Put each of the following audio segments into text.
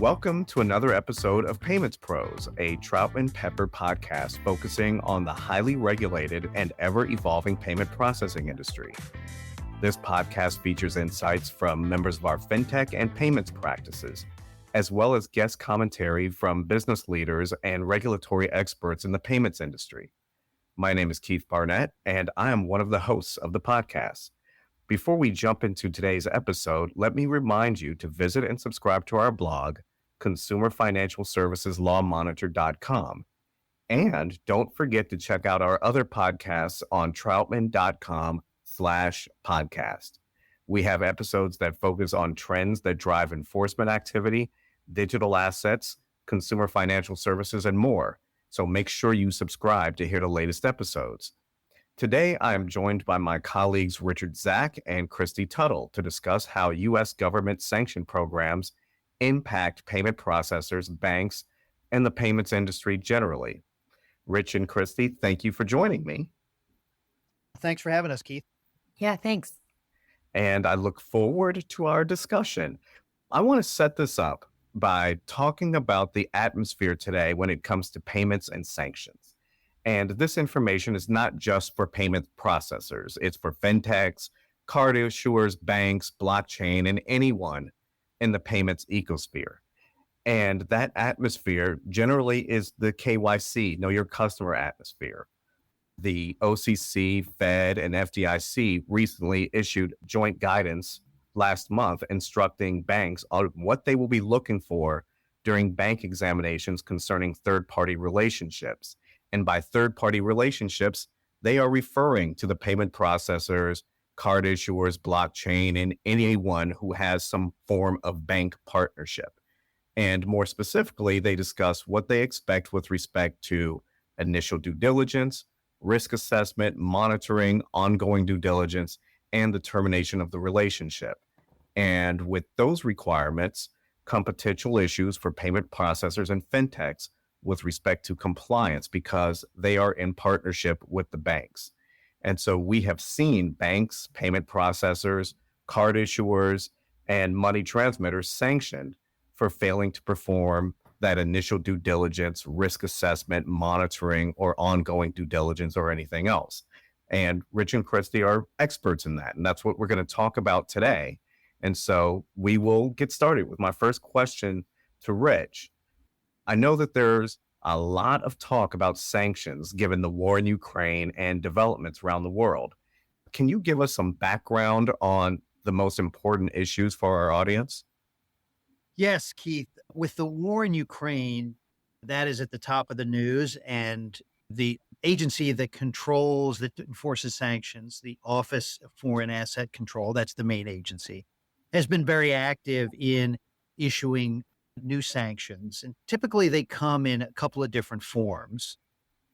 Welcome to another episode of Payments Pros, a Troutman Pepper podcast focusing on the highly regulated and ever-evolving payment processing industry. This podcast features insights from members of our fintech and payments practices, as well as guest commentary from business leaders and regulatory experts in the payments industry. My name is Keith Barnett, and I am one of the hosts of the podcast. Before we jump into today's episode, let me remind you to visit and subscribe to our blog, consumerfinancialserviceslawmonitor.com. And don't forget to check out our other podcasts on troutman.com/podcast. We have episodes that focus on trends that drive enforcement activity, digital assets, consumer financial services, and more. So make sure you subscribe to hear the latest episodes. Today, I am joined by my colleagues Zack and Christy Tuttle to discuss how U.S. government sanction programs impact payment processors, banks, and the payments industry generally. Rich and Christy, thank you for joining me. Thanks for having us, Keith. Yeah, thanks. And I look forward to our discussion. I want to set this up by talking about the atmosphere today when it comes to payments and sanctions. And this information is not just for payment processors. It's for fintechs, card issuers, banks, blockchain, and anyone in the payments ecosphere. And that atmosphere generally is the KYC, know your customer atmosphere. The OCC, Fed, and FDIC recently issued joint guidance last month instructing banks on what they will be looking for during bank examinations concerning third-party relationships. And by third-party relationships, they are referring to the payment processors, card issuers, blockchain, and anyone who has some form of bank partnership. And more specifically, they discuss what they expect with respect to initial due diligence, risk assessment, monitoring, ongoing due diligence, and the termination of the relationship. And with those requirements come potential issues for payment processors and fintechs with respect to compliance because they are in partnership with the banks. And so we have seen banks, payment processors, card issuers, and money transmitters sanctioned for failing to perform that initial due diligence, risk assessment, monitoring, or ongoing due diligence or anything else. And Rich and Christy are experts in that. And that's what we're going to talk about today. And so we will get started with my first question to Rich. I know that there's a lot of talk about sanctions given the war in Ukraine and developments around the world. Can you give us some background on the most important issues for our audience? Yes, Keith. With the war in Ukraine, that is at the top of the news, and the agency that enforces sanctions, the Office of Foreign Asset Control, that's the main agency, has been very active in issuing new sanctions. And typically they come in a couple of different forms.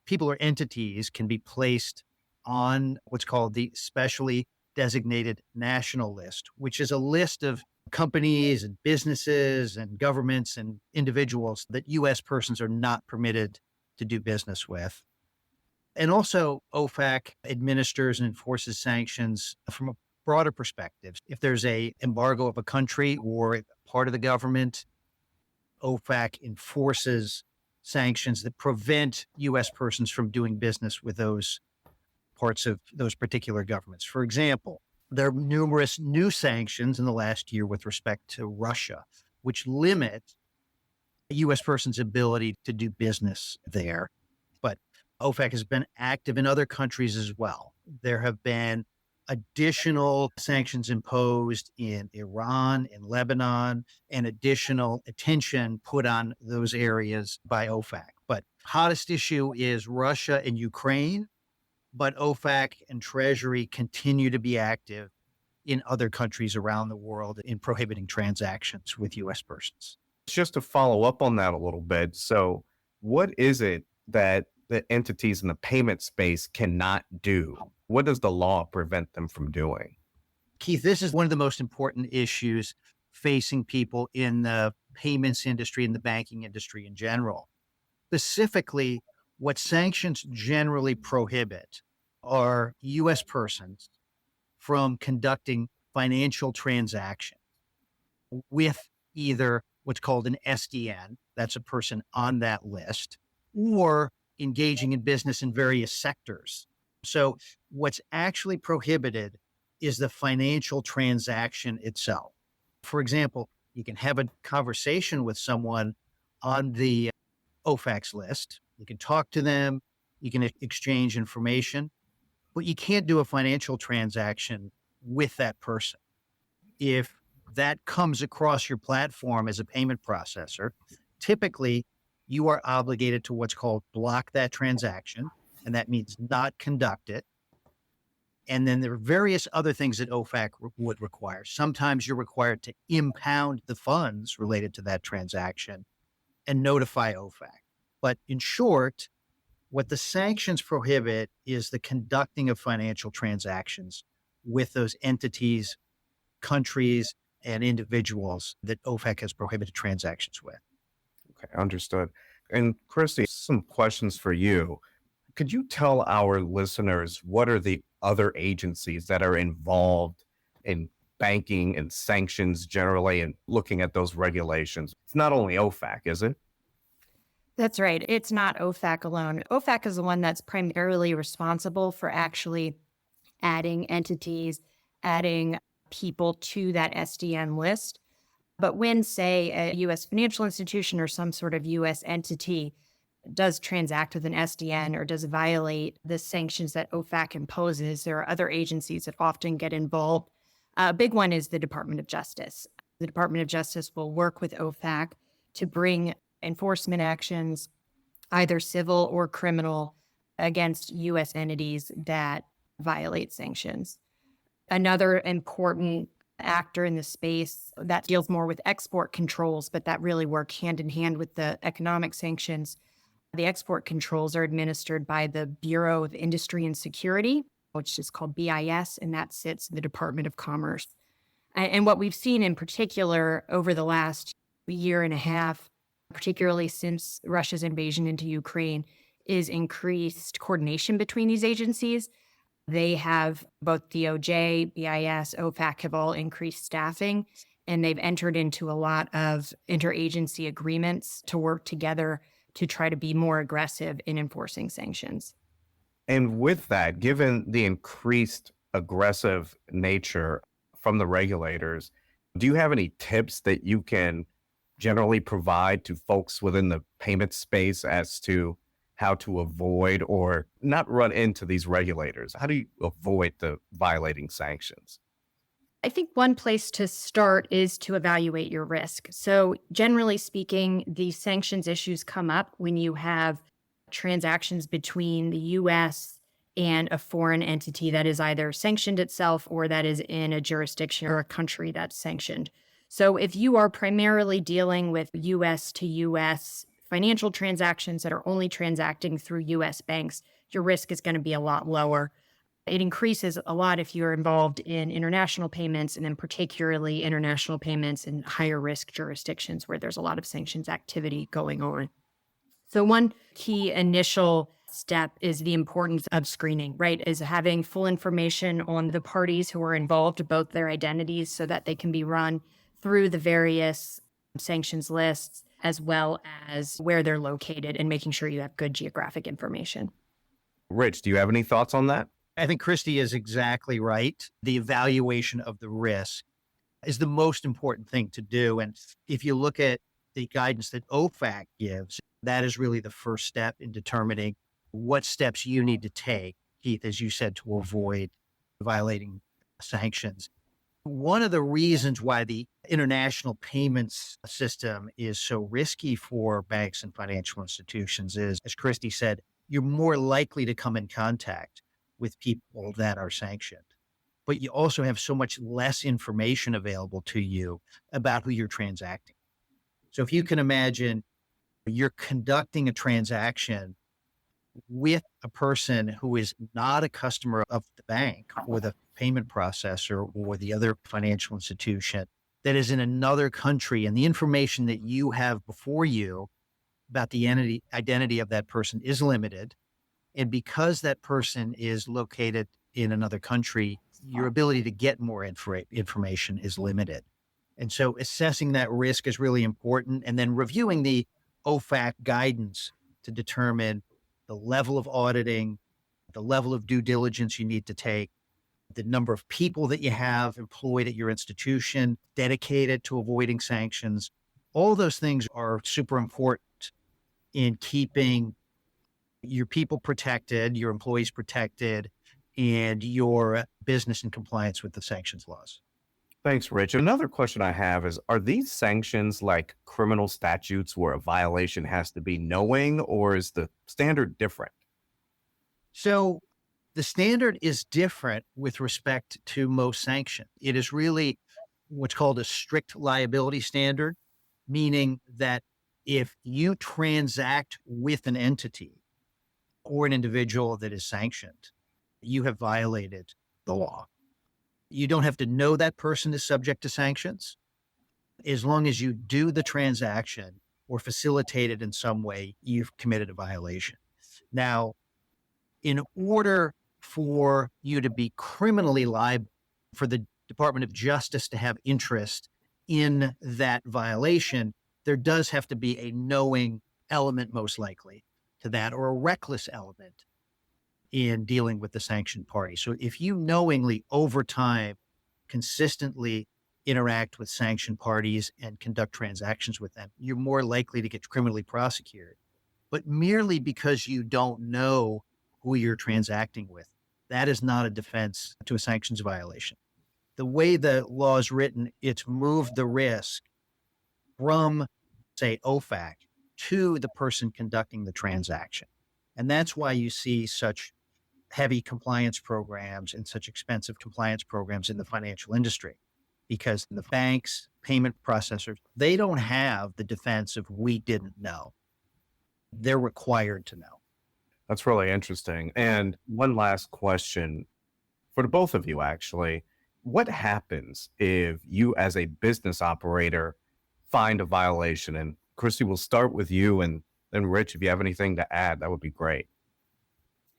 People or entities can be placed on what's called the specially designated national list, which is a list of companies and businesses and governments and individuals that U.S. persons are not permitted to do business with. And also OFAC administers and enforces sanctions from a broader perspective. If there's a embargo of a country or part of the government, OFAC enforces sanctions that prevent U.S. persons from doing business with those parts of those particular governments. For example, there are numerous new sanctions in the last year with respect to Russia, which limit U.S. persons' ability to do business there. But OFAC has been active in other countries as well. There have been additional sanctions imposed in Iran, in Lebanon, and additional attention put on those areas by OFAC. But hottest issue is Russia and Ukraine, but OFAC and Treasury continue to be active in other countries around the world in prohibiting transactions with U.S. persons. Just to follow up on that a little bit. So what is it that the entities in the payment space cannot do? What does the law prevent them from doing? Keith, this is one of the most important issues facing people in the payments industry and the banking industry in general. Specifically, what sanctions generally prohibit are U.S. persons from conducting financial transactions with either what's called an SDN. That's a person on that list, or engaging in business in various sectors. So what's actually prohibited is the financial transaction itself. For example, you can have a conversation with someone on the OFAC's list. You can talk to them, you can exchange information, but you can't do a financial transaction with that person. If that comes across your platform as a payment processor, typically you are obligated to what's called block that transaction, and that means not conduct it. And then there are various other things that OFAC would require. Sometimes you're required to impound the funds related to that transaction and notify OFAC. But in short, what the sanctions prohibit is the conducting of financial transactions with those entities, countries, and individuals that OFAC has prohibited transactions with. Okay, understood. And Christy, some questions for you. Could you tell our listeners what are the other agencies that are involved in banking and sanctions generally and looking at those regulations? It's not only OFAC, is it? That's right. It's not OFAC alone. OFAC is the one that's primarily responsible for actually adding entities, adding people to that SDN list. But when, say, a U.S. financial institution or some sort of U.S. entity does transact with an SDN or does violate the sanctions that OFAC imposes, there are other agencies that often get involved. A big one is the Department of Justice. The Department of Justice will work with OFAC to bring enforcement actions, either civil or criminal, against U.S. entities that violate sanctions. Another important actor in the space that deals more with export controls, but that really work hand in hand with the economic sanctions. The export controls are administered by the Bureau of Industry and Security, which is called BIS, and that sits in the Department of Commerce. And what we've seen in particular over the last year and a half, particularly since Russia's invasion into Ukraine, is increased coordination between these agencies. They have both DOJ, BIS, OFAC have all increased staffing, and they've entered into a lot of interagency agreements to work together to try to be more aggressive in enforcing sanctions. And with that, given the increased aggressive nature from the regulators, do you have any tips that you can generally provide to folks within the payment space as to how to avoid or not run into these regulators? How do you avoid the violating sanctions? I think one place to start is to evaluate your risk. So generally speaking, the sanctions issues come up when you have transactions between the U.S. and a foreign entity that is either sanctioned itself or that is in a jurisdiction or a country that's sanctioned. So if you are primarily dealing with U.S. to U.S. financial transactions that are only transacting through U.S. banks, your risk is going to be a lot lower. It increases a lot if you're involved in international payments, and then particularly international payments in higher risk jurisdictions where there's a lot of sanctions activity going on. So one key initial step is the importance of screening, right? Is having full information on the parties who are involved, both their identities, so that they can be run through the various sanctions lists, as well as where they're located, and making sure you have good geographic information. Rich, do you have any thoughts on that? I think Christy is exactly right. The evaluation of the risk is the most important thing to do. And if you look at the guidance that OFAC gives, that is really the first step in determining what steps you need to take, Keith, as you said, to avoid violating sanctions. One of the reasons why the international payments system is so risky for banks and financial institutions is, as Christy said, you're more likely to come in contact with people that are sanctioned. But you also have so much less information available to you about who you're transacting. So if you can imagine you're conducting a transaction with a person who is not a customer of the bank or the payment processor or the other financial institution that is in another country, and the information that you have before you about the identity of that person is limited. And because that person is located in another country, your ability to get more information is limited. And so assessing that risk is really important. And then reviewing the OFAC guidance to determine the level of auditing, the level of due diligence you need to take, the number of people that you have employed at your institution dedicated to avoiding sanctions. All those things are super important in keeping your people protected, your employees protected, and your business in compliance with the sanctions laws. Thanks, Rich. Another question I have is, are these sanctions like criminal statutes where a violation has to be knowing, or is the standard different? So the standard is different with respect to most sanction. It is really what's called a strict liability standard, meaning that if you transact with an entity or an individual that is sanctioned, you have violated the law. You don't have to know that person is subject to sanctions. As long as you do the transaction or facilitate it in some way, you've committed a violation. Now, in order for you to be criminally liable, for the Department of Justice to have interest in that violation, there does have to be a knowing element, most likely, to that, or a reckless element in dealing with the sanctioned party. So if you knowingly, over time, consistently interact with sanctioned parties and conduct transactions with them, you're more likely to get criminally prosecuted. But merely because you don't know who you're transacting with, that is not a defense to a sanctions violation. The way the law is written, it's moved the risk from, say, OFAC to the person conducting the transaction. And that's why you see such heavy compliance programs and such expensive compliance programs in the financial industry, because the banks, payment processors, they don't have the defense of we didn't know. They're required to know. That's really interesting. And one last question for the both of you, actually. What happens if you, as a business operator, find a violation? And Christy, we'll start with you. And then, Rich, if you have anything to add, that would be great.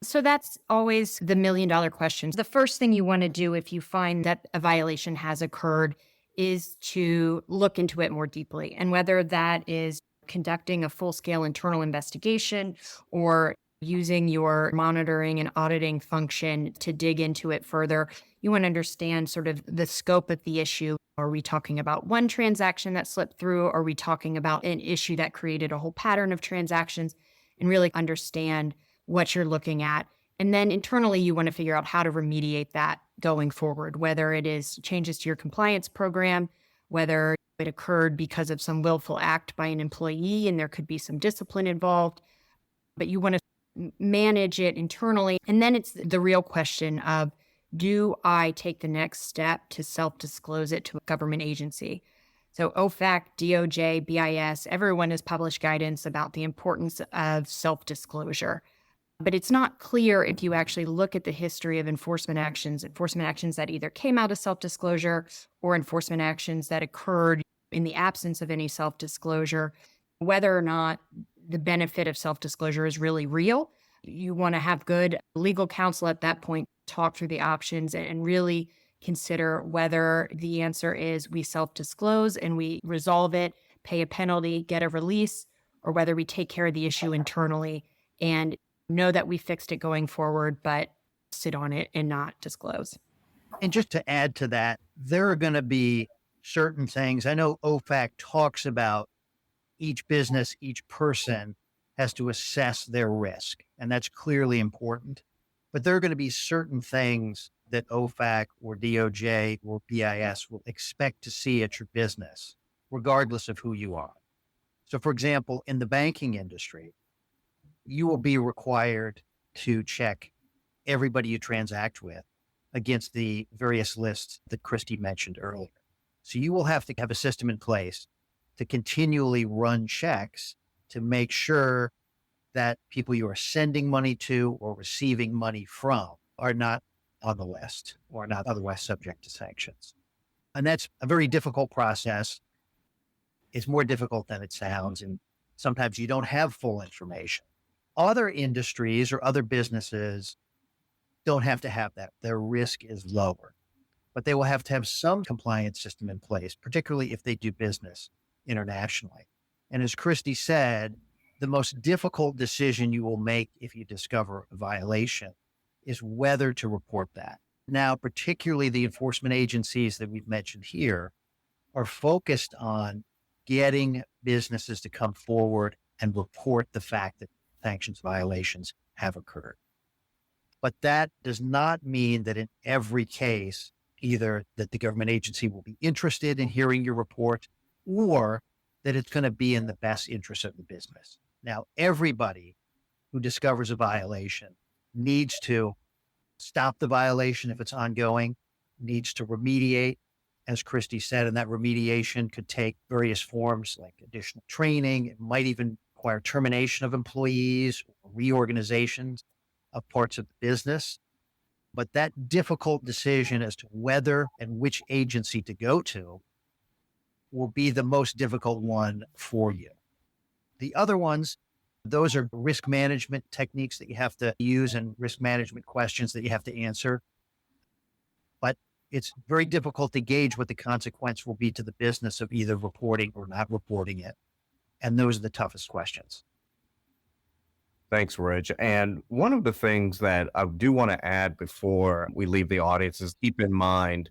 So that's always the $1,000,000 question. The first thing you want to do if you find that a violation has occurred is to look into it more deeply. And whether that is conducting a full-scale internal investigation or using your monitoring and auditing function to dig into it further, you want to understand sort of the scope of the issue. Are we talking about one transaction that slipped through? Are we talking about an issue that created a whole pattern of transactions? And really understand what you're looking at. And then internally, you want to figure out how to remediate that going forward, whether it is changes to your compliance program, whether it occurred because of some willful act by an employee and there could be some discipline involved. But you want to manage it internally. And then it's the real question of, do I take the next step to self-disclose it to a government agency? So OFAC, DOJ, BIS, everyone has published guidance about the importance of self-disclosure. But it's not clear if you actually look at the history of enforcement actions that either came out of self-disclosure or enforcement actions that occurred in the absence of any self-disclosure, whether or not the benefit of self-disclosure is really real. You want to have good legal counsel at that point, talk through the options and really consider whether the answer is we self-disclose and we resolve it, pay a penalty, get a release, or whether we take care of the issue internally and know that we fixed it going forward, but sit on it and not disclose. And just to add to that, there are going to be certain things. I know OFAC talks about each business, each person has to assess their risk, and that's clearly important. But there are going to be certain things that OFAC or DOJ or BIS will expect to see at your business, regardless of who you are. So, for example, in the banking industry, you will be required to check everybody you transact with against the various lists that Christy mentioned earlier. So you will have to have a system in place to continually run checks to make sure that people you are sending money to or receiving money from are not on the list or not otherwise subject to sanctions. And that's a very difficult process. It's more difficult than it sounds. And sometimes you don't have full information. Other industries or other businesses don't have to have that. Their risk is lower. but they will have to have some compliance system in place, particularly if they do business internationally. And as Christy said, the most difficult decision you will make if you discover a violation is whether to report that. Now, particularly the enforcement agencies that we've mentioned here are focused on getting businesses to come forward and report the fact that sanctions violations have occurred. But that does not mean that in every case, either that the government agency will be interested in hearing your report or that it's going to be in the best interest of the business. Now, everybody who discovers a violation needs to stop the violation if it's ongoing, needs to remediate, as Christy said, and that remediation could take various forms like additional training. It might even require termination of employees, or reorganizations of parts of the business. But that difficult decision as to whether and which agency to go to will be the most difficult one for you. The other ones, those are risk management techniques that you have to use and risk management questions that you have to answer. But it's very difficult to gauge what the consequence will be to the business of either reporting or not reporting it. And those are the toughest questions. Thanks, Rich. And one of the things that I do want to add before we leave the audience is keep in mind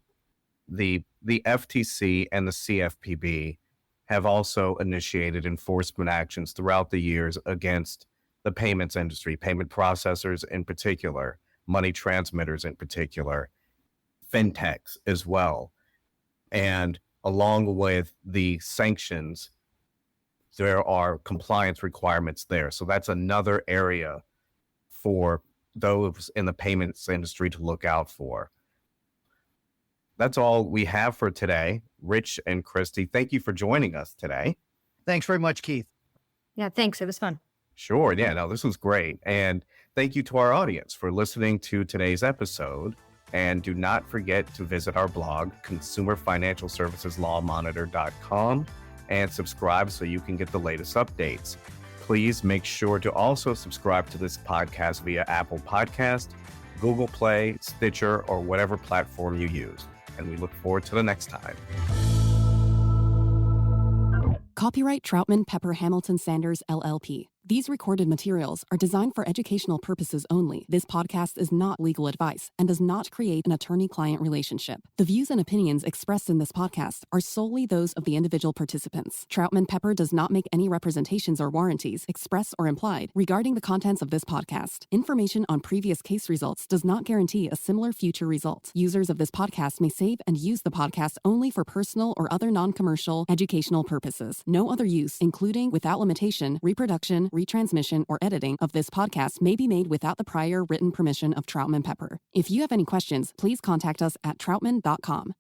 the FTC and the CFPB have also initiated enforcement actions throughout the years against the payments industry, payment processors in particular, money transmitters in particular, fintechs as well. And along with the sanctions, there are compliance requirements there. So that's another area for those in the payments industry to look out for. That's all we have for today. Rich and Christy, thank you for joining us today. Thanks very much, Keith. Yeah, thanks. It was fun. Sure. Yeah, no, this was great. And thank you to our audience for listening to today's episode. And do not forget to visit our blog, consumerfinancialserviceslawmonitor.com, and subscribe so you can get the latest updates. Please make sure to also subscribe to this podcast via Apple Podcast, Google Play, Stitcher, or whatever platform you use. And we look forward to the next time. Copyright Troutman Pepper Hamilton Sanders, LLP. These recorded materials are designed for educational purposes only. This podcast is not legal advice and does not create an attorney-client relationship. The views and opinions expressed in this podcast are solely those of the individual participants. Troutman Pepper does not make any representations or warranties, express or implied, regarding the contents of this podcast. Information on previous case results does not guarantee a similar future result. Users of this podcast may save and use the podcast only for personal or other non-commercial educational purposes. No other use, including, without limitation, reproduction, retransmission, or editing of this podcast may be made without the prior written permission of Troutman Pepper. If you have any questions, please contact us at troutman.com.